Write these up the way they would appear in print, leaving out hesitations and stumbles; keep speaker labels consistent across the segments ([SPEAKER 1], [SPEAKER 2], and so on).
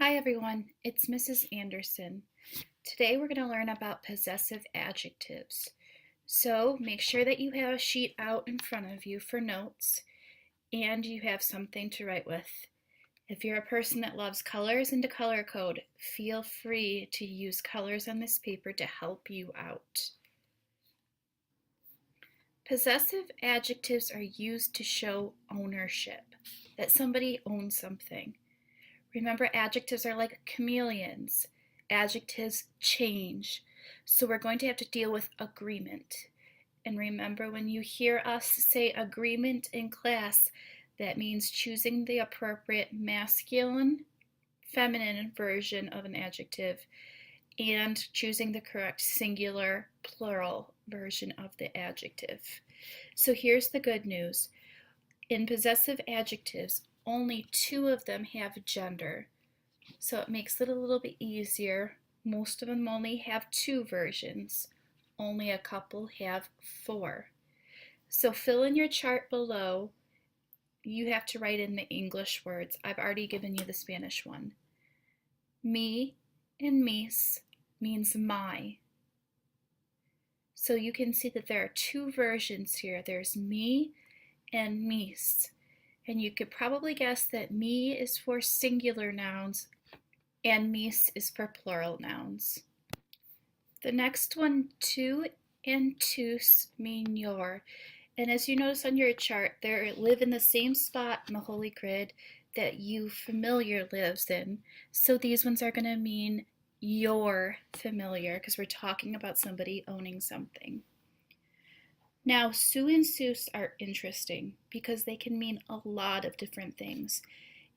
[SPEAKER 1] Hi everyone, it's Mrs. Anderson. Today we're going to learn about possessive adjectives. So make sure that you have a sheet out in front of you for notes and you have something to write with. If you're a person that loves colors and to color code, feel free to use colors on this paper to help you out. Possessive adjectives are used to show ownership, that somebody owns something. Remember, adjectives are like chameleons. Adjectives change. So we're going to have to deal with agreement. And remember, when you hear us say agreement in class, that means choosing the appropriate masculine, feminine version of an adjective and choosing the correct singular, plural version of the adjective. So here's the good news. In possessive adjectives, only two of them have gender. So it makes it a little bit easier. Most of them only have two versions. Only a couple have four. So fill in your chart below. You have to write in the English words. I've already given you the Spanish one. Me and mis means my. So you can see that there are two versions here. There's me and mis. And you could probably guess that me is for singular nouns and mis is for plural nouns. The next one, tu and tus, mean your. And as you notice on your chart, they live in the same spot in the Holy Grid that you familiar lives in. So these ones are going to mean your familiar because we're talking about somebody owning something. Now, su and sus are interesting because they can mean a lot of different things.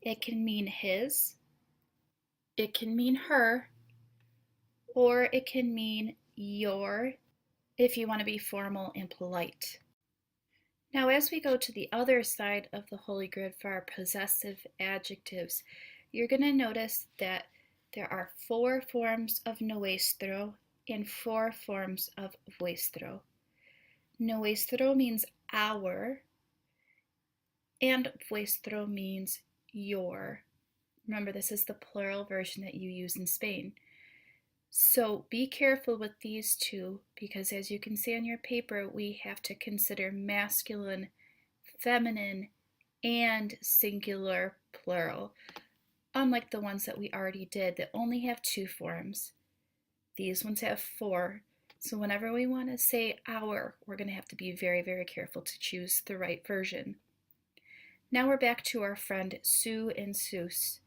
[SPEAKER 1] It can mean his, it can mean her, or it can mean your if you want to be formal and polite. Now, as we go to the other side of the Holy Grid for our possessive adjectives, you're going to notice that there are four forms of nuestro and four forms of vuestro. Nuestro means our, and vuestro means your. Remember, this is the plural version that you use in Spain. So be careful with these two because as you can see on your paper, we have to consider masculine, feminine, and singular plural, unlike the ones that we already did that only have two forms. These ones have four. So whenever we want to say our, we're going to have to be very, very careful to choose the right version. Now we're back to our friend Sue and Sus.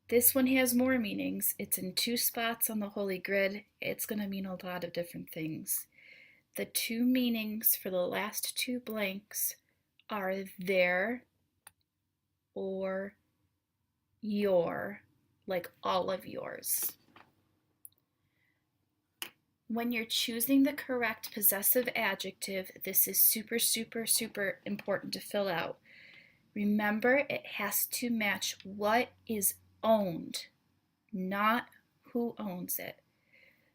[SPEAKER 1] This one has more meanings. It's in two spots on the Holy Grid. It's going to mean a lot of different things. The two meanings for the last two blanks are their or your, like all of yours. When you're choosing the correct possessive adjective, this is super, super, super important to fill out. Remember, it has to match what is owned, not who owns it.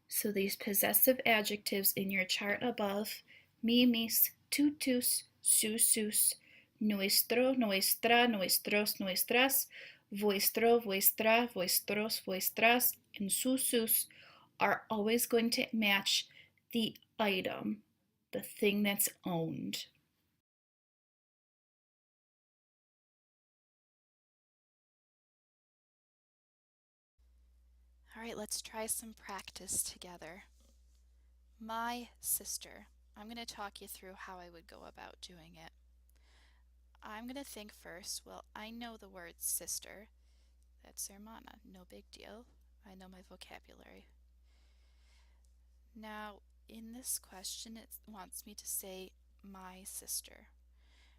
[SPEAKER 1] So these possessive adjectives in your chart above, mi, mis, tu, tus, su, sus, nuestro, nuestra, nuestros, nuestras, vuestro, vuestra, vuestros, vuestras, and su, sus are always going to match the item, the thing that's owned.
[SPEAKER 2] All right, let's try some practice together. My sister. I'm going to talk you through how I would go about doing it. I'm going to think first, well, I know the word sister. That's hermana, no big deal. I know my vocabulary. Now, in this question, it wants me to say my sister.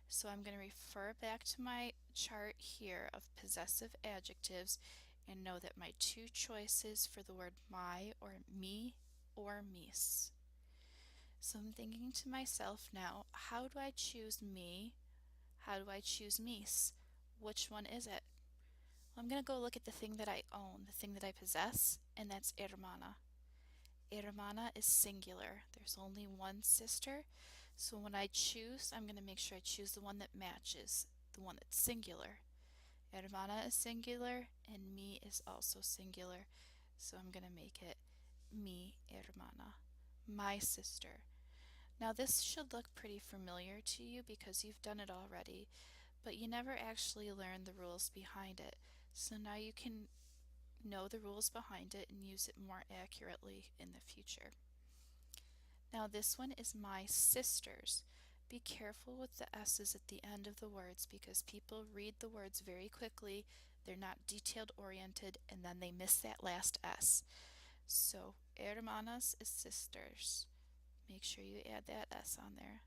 [SPEAKER 2] So I'm going to refer back to my chart here of possessive adjectives and know that my two choices for the word my or me or mis. So I'm thinking to myself now, how do I choose me? How do I choose mis? Which one is it? Well, I'm going to go look at the thing that I own, the thing that I possess, and that's hermana. Hermana is singular. There's only one sister. So when I choose, I'm going to make sure I choose the one that matches, the one that's singular. Hermana is singular and mi is also singular. So I'm going to make it mi hermana, my sister. Now this should look pretty familiar to you because you've done it already, but you never actually learned the rules behind it. So now you can know the rules behind it and use it more accurately in the future. Now this one is my sister's. Be careful with the S's at the end of the words because people read the words very quickly, they're not detailed oriented, and then they miss that last S. So hermanas is sisters. Make sure you add that S on there.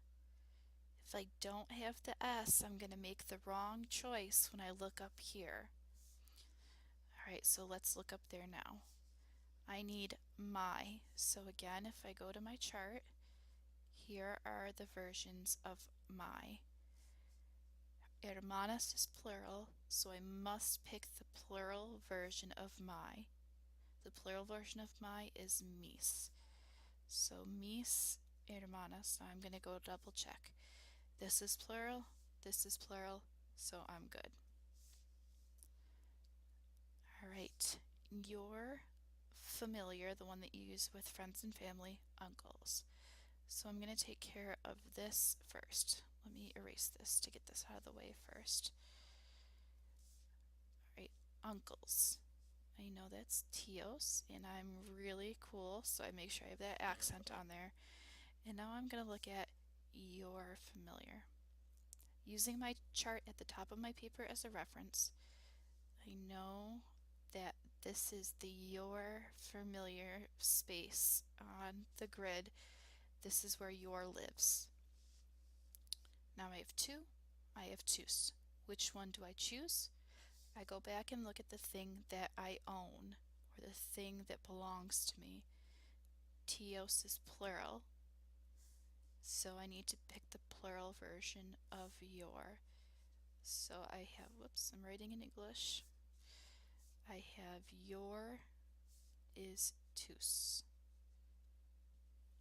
[SPEAKER 2] If I don't have the S, I'm going to make the wrong choice when I look up here. Alright, so let's look up there now. I need my. So again, if I go to my chart, here are the versions of my. Hermanas is plural, so I must pick the plural version of my. The plural version of my is mis. So mis hermanas. Now I'm going to go double check. This is plural, so I'm good. Alright, your familiar, the one that you use with friends and family, uncles. So I'm going to take care of this first. Let me erase this to get this out of the way first. Alright, uncles. I know that's tios, and I'm really cool, so I make sure I have that accent on there. And now I'm going to look at your familiar. Using my chart at the top of my paper as a reference, I know that this is the your familiar space on the grid. This is where your lives. Now I have two, I have twos. Which one do I choose? I go back and look at the thing that I own, or the thing that belongs to me. Tios is plural, so I need to pick the plural version of your. So I have, whoops, I'm writing in English. I have your is tus.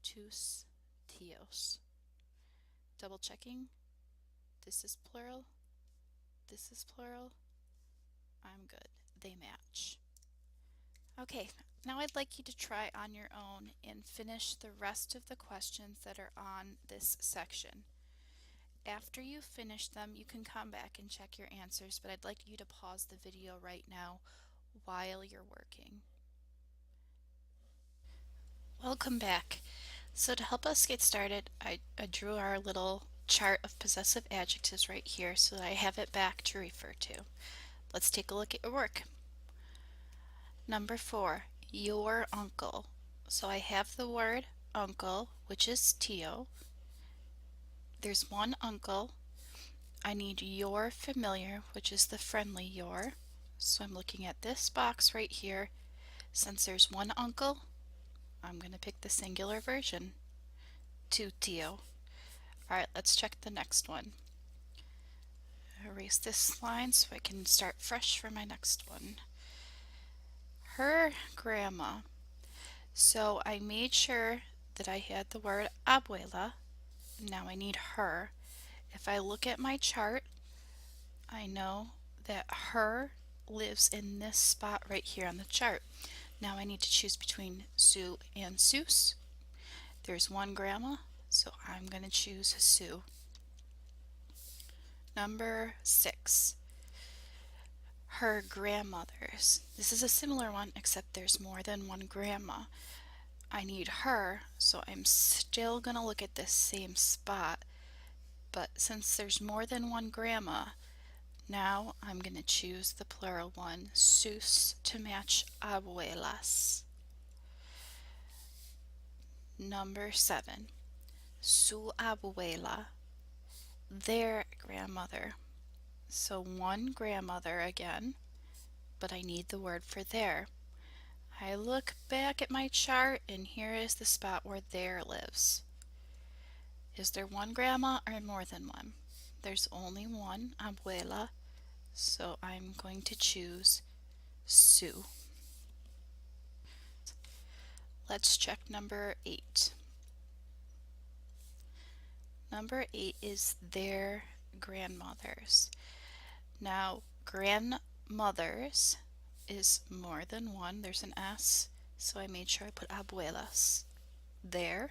[SPEAKER 2] Tus, tios. Double checking. This is plural. This is plural. I'm good. They match. Okay, now I'd like you to try on your own and finish the rest of the questions that are on this section. After you finish them, you can come back and check your answers, but I'd like you to pause the video right now while you're working. Welcome back. So to help us get started, I drew our little chart of possessive adjectives right here so that I have it back to refer to. Let's take a look at your work. Number 4, your uncle. So I have the word uncle, which is tio. There's one uncle. I need your familiar, which is the friendly your. So I'm looking at this box right here. Since there's one uncle, I'm going to pick the singular version, tu tio. Alright, let's check the next one. Erase this line so I can start fresh for my next one. Her grandma. So I made sure that I had the word abuela. Now I need her. If I look at my chart, I know that her lives in this spot right here on the chart. Now I need to choose between Sue and Seuss. There's one grandma, so I'm going to choose Sue. Number 6. Her grandmothers. This is a similar one except there's more than one grandma. I need her, so I'm still going to look at this same spot, but since there's more than one grandma, now I'm going to choose the plural one, sus, to match abuelas. Number 7, su abuela, their grandmother. So one grandmother again, but I need the word for their. I look back at my chart and here is the spot where their lives. Is there one grandma or more than one? There's only one abuela, so I'm going to choose Sue. Let's check number 8. Number 8 is their grandmothers. Now, grandmothers is more than one. There's an S, so I made sure I put abuelas there.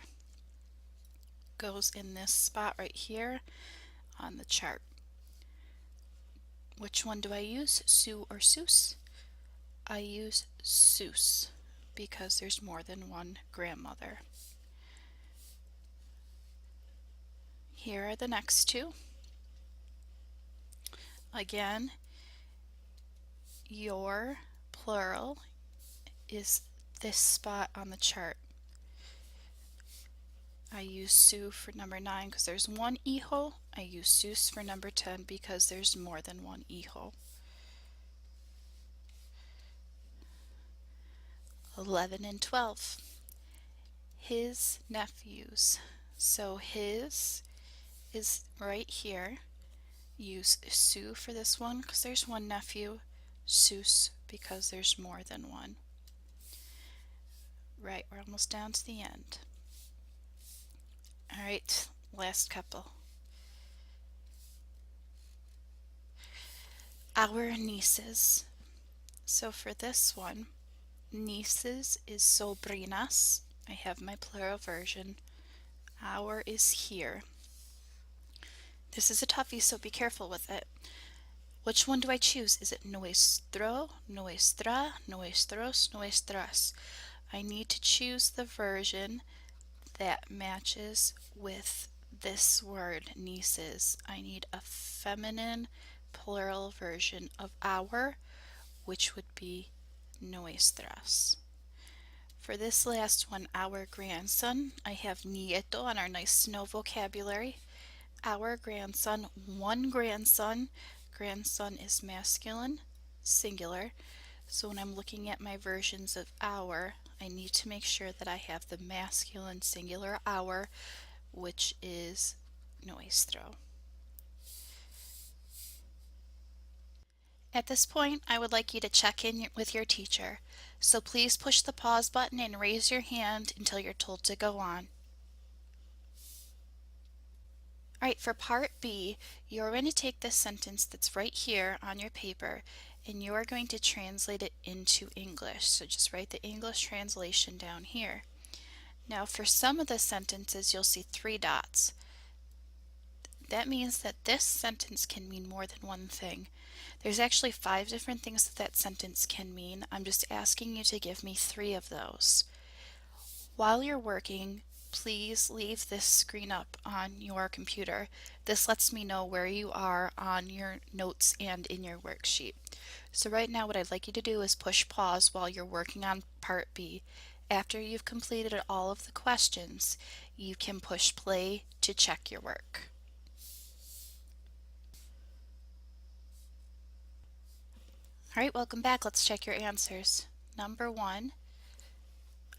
[SPEAKER 2] Goes in this spot right here on the chart. Which one do I use, Sue or Seuss? I use Seuss because there's more than one grandmother. Here are the next two. Again, your plural is this spot on the chart. I use Sue for number 9 because there's one hijo. I use Seuss for number 10 because there's more than one hijo. 11 and 12. His nephews. So his is right here. Use Sue for this one because there's one nephew. Seuss because there's more than one. Right, we're almost down to the end. All right, last couple. Our nieces. So for this one, nieces is sobrinas. I have my plural version. Our is here. This is a toughie, so be careful with it. Which one do I choose? Is it nuestro, nuestra, nuestros, nuestras? I need to choose the version that matches with this word, nieces. I need a feminine plural version of our, which would be nuestras. For this last one, our grandson, I have nieto on our nice to know vocabulary. Our grandson, one grandson. Grandson is masculine, singular. So when I'm looking at my versions of our, I need to make sure that I have the masculine singular our, which is nuestro. At this point, I would like you to check in with your teacher. So please push the pause button and raise your hand until you're told to go on. All right, for part B, you're going to take this sentence that's right here on your paper and you are going to translate it into English. So just write the English translation down here. Now for some of the sentences, you'll see 3 dots. That means that this sentence can mean more than one thing. There's actually 5 different things that that sentence can mean. I'm just asking you to give me 3 of those. While you're working, please leave this screen up on your computer. This lets me know where you are on your notes and in your worksheet. So right now what I'd like you to do is push pause while you're working on part B. After you've completed all of the questions, you can push play to check your work. All right, welcome back. Let's check your answers. Number 1,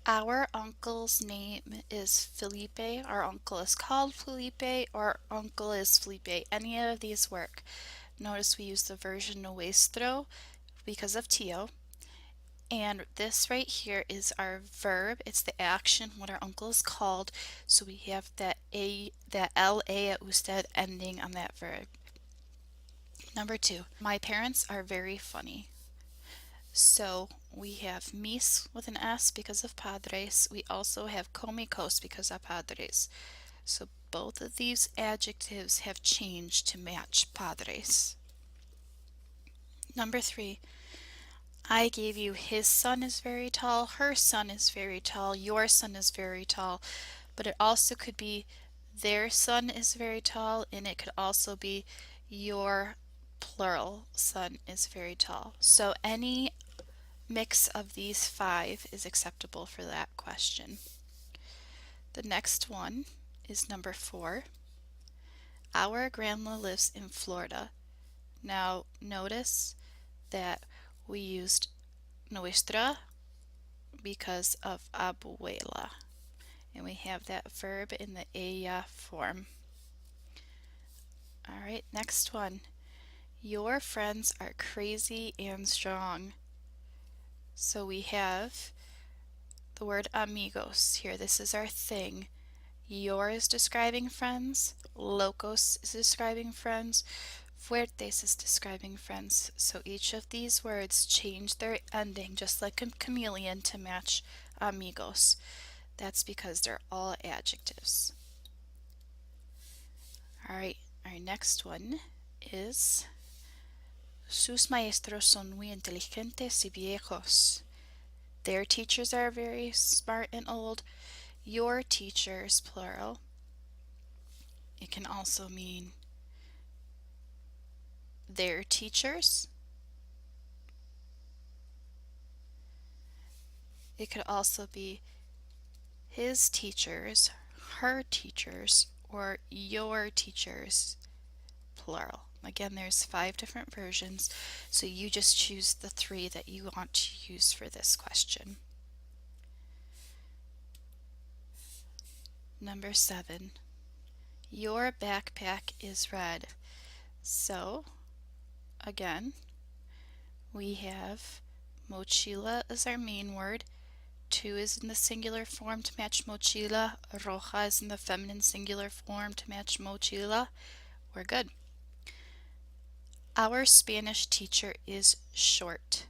[SPEAKER 2] our uncle's name is Felipe. Our uncle is called Felipe, or our uncle is Felipe. Any of these work. Notice we use the version nuestro because of tío. And this right here is our verb. It's the action, what our uncle is called. So we have that LA at usted ending on that verb. Number 2, my parents are very funny. So we have mis with an S because of padres. We also have comicos because of padres. So both of these adjectives have changed to match padres. Number 3, I gave you his son is very tall, her son is very tall, your son is very tall. But it also could be their son is very tall, and it could also be your plural son is very tall. So any mix of these 5 is acceptable for that question. The next one is number 4. Our grandma lives in Florida. Now notice that we used nuestra because of abuela. And we have that verb in the ella form. All right, next one. Your friends are crazy and strong. So we have the word amigos here. This is our thing. Your is describing friends. Locos is describing friends. Fuertes is describing friends, so each of these words change their ending just like a chameleon to match amigos. That's because they're all adjectives. All right, our next one is sus maestros son muy inteligentes y viejos. Their teachers are very smart and old. Your teachers, plural. It can also mean their teachers. It could also be his teachers, her teachers, or your teachers, plural. Again, there's 5 different versions, so you just choose the 3 that you want to use for this question. Number 7. Your backpack is red. So, again, we have mochila as our main word. Tu is in the singular form to match mochila. Roja is in the feminine singular form to match mochila. We're good. Our Spanish teacher is short.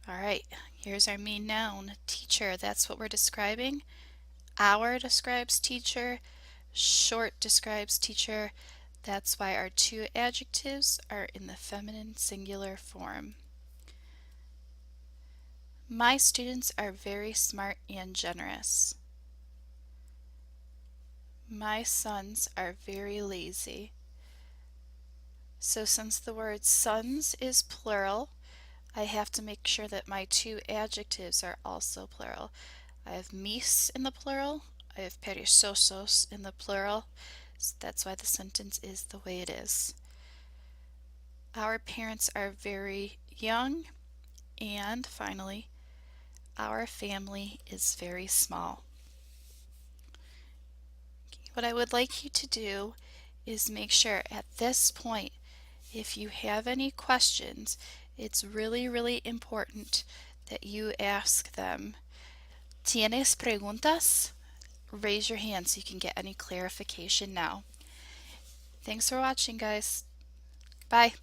[SPEAKER 2] All right, here's our main noun, teacher. That's what we're describing. Our describes teacher. Short describes teacher. That's why our 2 adjectives are in the feminine singular form. My students are very smart and generous. My sons are very lazy. So since the word sons is plural, I have to make sure that my 2 adjectives are also plural. I have mis in the plural, I have perezosos in the plural, so that's why the sentence is the way it is. Our parents are very young, and finally, our family is very small. What I would like you to do is make sure at this point, if you have any questions, it's really, really important that you ask them. ¿Tienes preguntas? Raise your hand so you can get any clarification now. Thanks for watching, guys. Bye.